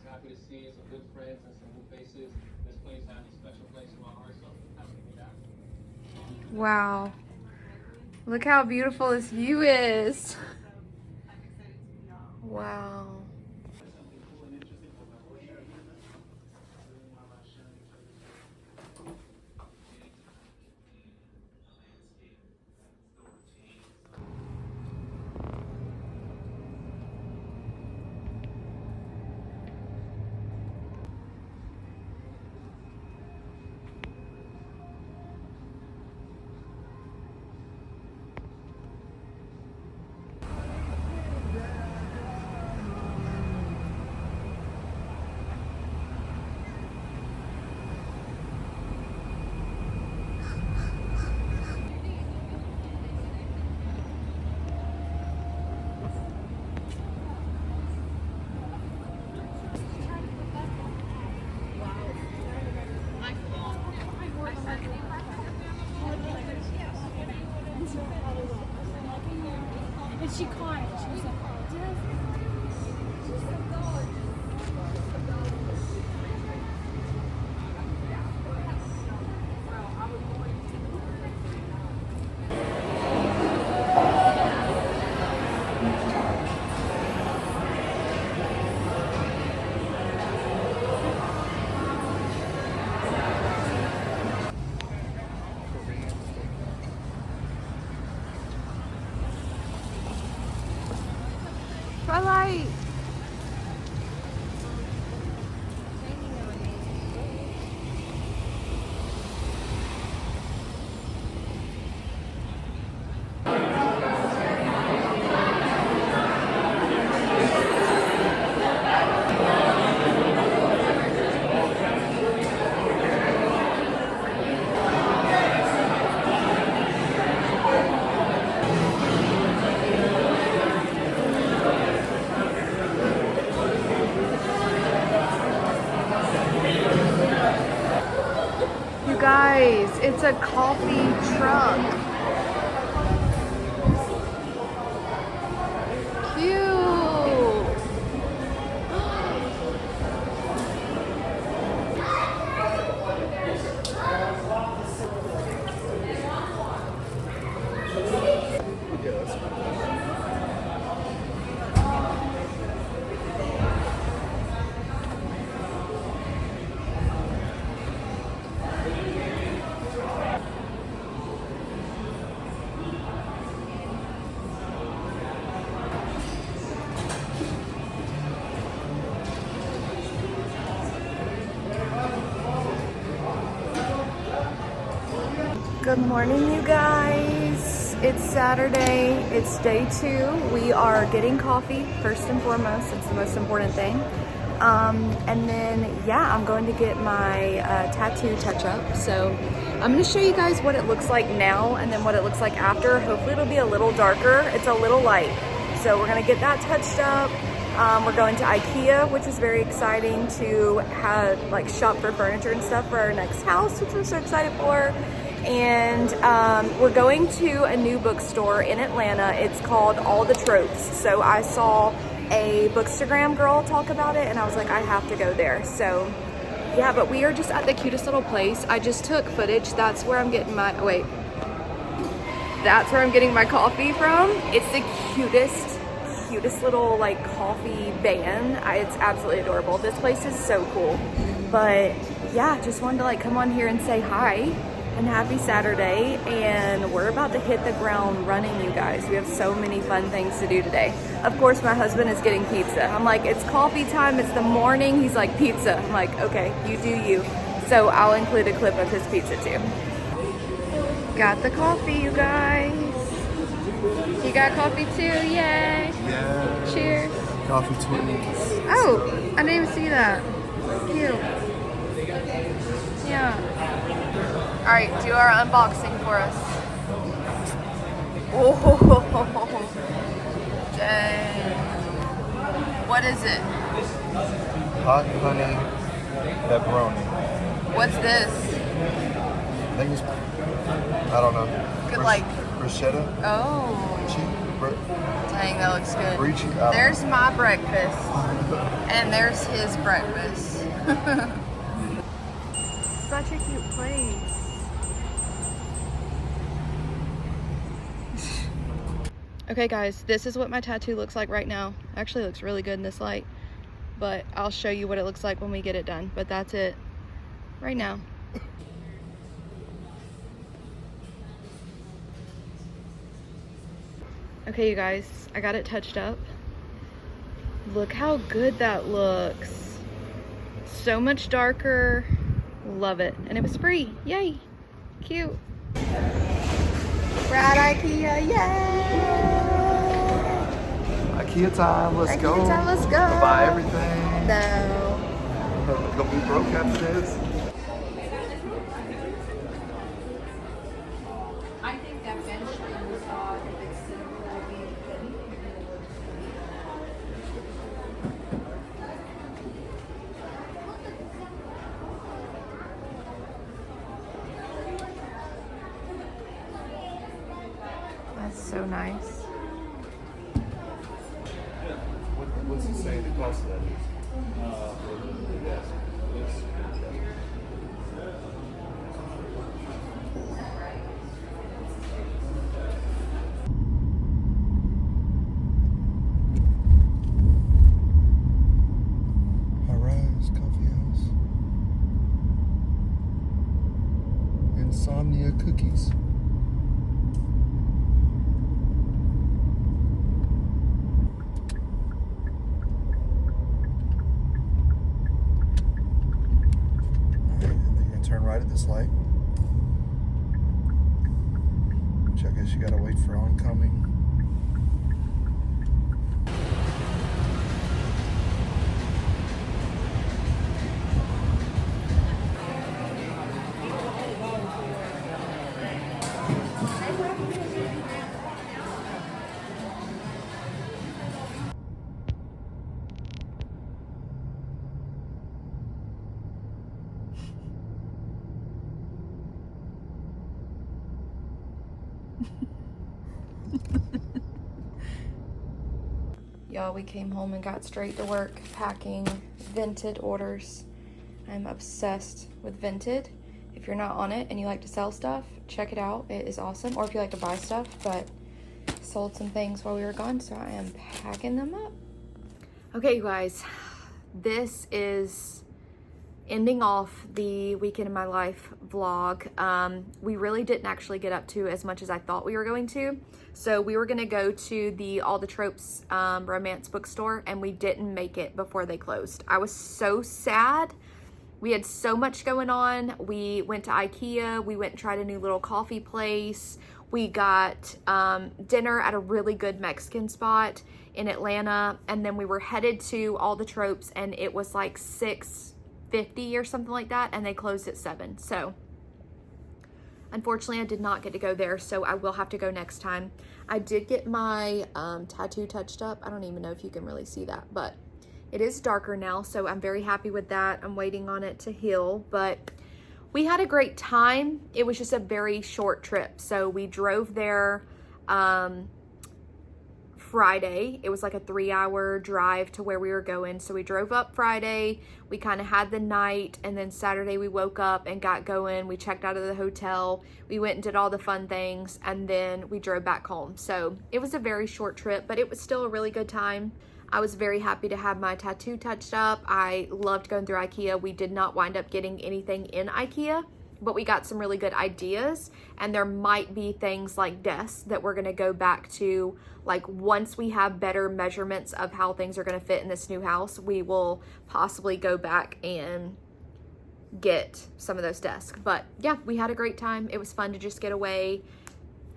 Happy to see some good friends and some new faces. This place has a special place in my heart, so happy to be back. Wow. Look how beautiful this view is. Wow. And she cried. She was like, oh, did I? She's like, God. Twilight. Guys, it's a coffee truck. Cute. Good morning, you guys. It's Saturday. It's day 2. We are getting coffee first and foremost. It's the most important thing. And then, yeah, I'm going to get my tattoo touch-up. So I'm going to show you guys what it looks like now and then what it looks like after. Hopefully it'll be a little darker. It's a little light. So we're going to get that touched up. We're going to IKEA, which is very exciting, to have like shop for furniture and stuff for our next house, which I'm so excited for. And we're going to a new bookstore in Atlanta. It's called All the Tropes. So I saw a Bookstagram girl talk about it and I was like, I have to go there. So yeah, but we are just at the cutest little place. I just took footage. That's where I'm getting my, that's where I'm getting my coffee from. It's the cutest little like coffee van. It's absolutely adorable. This place is so cool. But yeah, just wanted to like come on here and say hi. And happy Saturday, and we're about to hit the ground running, you guys. We have so many fun things to do today. Of course, my husband is getting pizza. I'm like, it's coffee time, it's the morning. He's like, pizza. I'm like, okay, you do you. So I'll include a clip of his pizza too. Got the coffee, you guys. You got coffee too, yay. Yeah. Cheers. coffee twins. Oh, I didn't even see that. Cute. Yeah. All right, do our unboxing for us. Oh, dang. What is it? Hot honey pepperoni. What's this? I think it's, I don't know. Good, like. Bruschetta? Oh. Dang, that looks good. There's my breakfast. And there's his breakfast. Such a cute place. Okay guys, this is what my tattoo looks like right now. Actually looks really good in this light, but I'll show you what it looks like when we get it done. But that's it right now. Okay, you guys, I got it touched up. Look how good that looks. So much darker. Love it. And it was free. Yay. Cute. We're at IKEA. Yay. IKEA time. Let's go. IKEA time. Let's go. Buy everything. No. Gonna be broke after this. I think that bench that you saw, if it's simple, will be good. That's so nice. What's he saying the cost of that is? Rise Coffee House. Insomnia cookies. Turn right at this light, which I guess you gotta wait for oncoming. Y'all, we came home and got straight to work packing Vinted orders. I'm obsessed with Vinted. If you're not on it and you like to sell stuff, check it out. It is awesome. Or if you like to buy stuff, but sold some things while we were gone, so I am packing them up. Okay, you guys, this is ending off the weekend in my life vlog. We really didn't actually get up to as much as I thought we were going to. So we were gonna go to the All the Tropes romance bookstore, and we didn't make it before they closed. I was so sad. We had so much going on. We went to IKEA. We went and tried a new little coffee place. We got dinner at a really good Mexican spot in Atlanta. And then we were headed to All the Tropes, and it was like 6:50 or something like that, and they closed at 7. So unfortunately I did not get to go there, so I will have to go next time. I did get my tattoo touched up. I don't even know if you can really see that, but it is darker now, so I'm very happy with that. I'm waiting on it to heal, but we had a great time. It was just a very short trip. So we drove there Friday. It was like a 3-hour drive to where we were going. So we drove up Friday, we kind of had the night, and then Saturday we woke up and got going. We checked out of the hotel, we went and did all the fun things, and then we drove back home. So it was a very short trip, but it was still a really good time. I was very happy to have my tattoo touched up. I loved going through IKEA. We did not wind up getting anything in IKEA, but we got some really good ideas, and there might be things like desks that we're gonna go back to. Like once we have better measurements of how things are gonna fit in this new house, we will possibly go back and get some of those desks. But yeah, we had a great time. It was fun to just get away,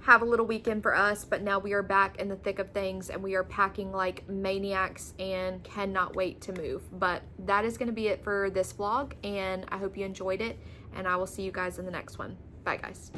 have a little weekend for us, but now we are back in the thick of things and we are packing like maniacs and cannot wait to move. But that is going to be it for this vlog, and I hope you enjoyed it, and I will see you guys in the next one. Bye guys.